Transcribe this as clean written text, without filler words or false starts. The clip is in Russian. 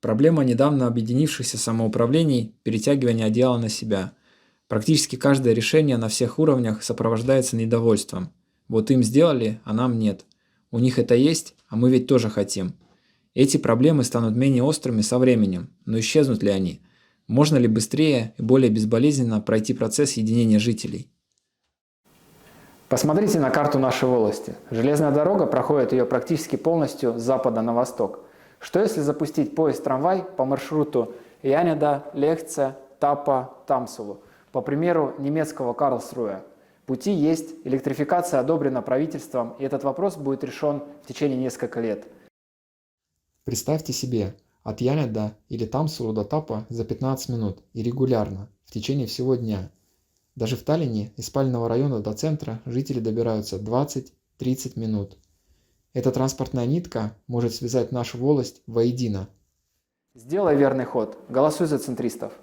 Проблема недавно объединившихся самоуправлений – перетягивания одеяла на себя. Практически каждое решение на всех уровнях сопровождается недовольством. Вот им сделали, а нам нет. У них это есть, а мы ведь тоже хотим. Эти проблемы станут менее острыми со временем, но исчезнут ли они? Можно ли быстрее и более безболезненно пройти процесс единения жителей? Посмотрите на карту нашей волости. Железная дорога проходит ее практически полностью с запада на восток. Что если запустить поезд-трамвай по маршруту Янеда, Лехце, Тапа, Тамсулу? По примеру немецкого Карлсруэ. Пути есть, электрификация одобрена правительством, и этот вопрос будет решен в течение нескольких лет. Представьте себе, от Янеда или Тамсулу до Тапа за 15 минут и регулярно, в течение всего дня. Даже в Таллине из спального района до центра жители добираются 20-30 минут. Эта транспортная нитка может связать нашу волость воедино. Сделай верный ход, голосуй за центристов.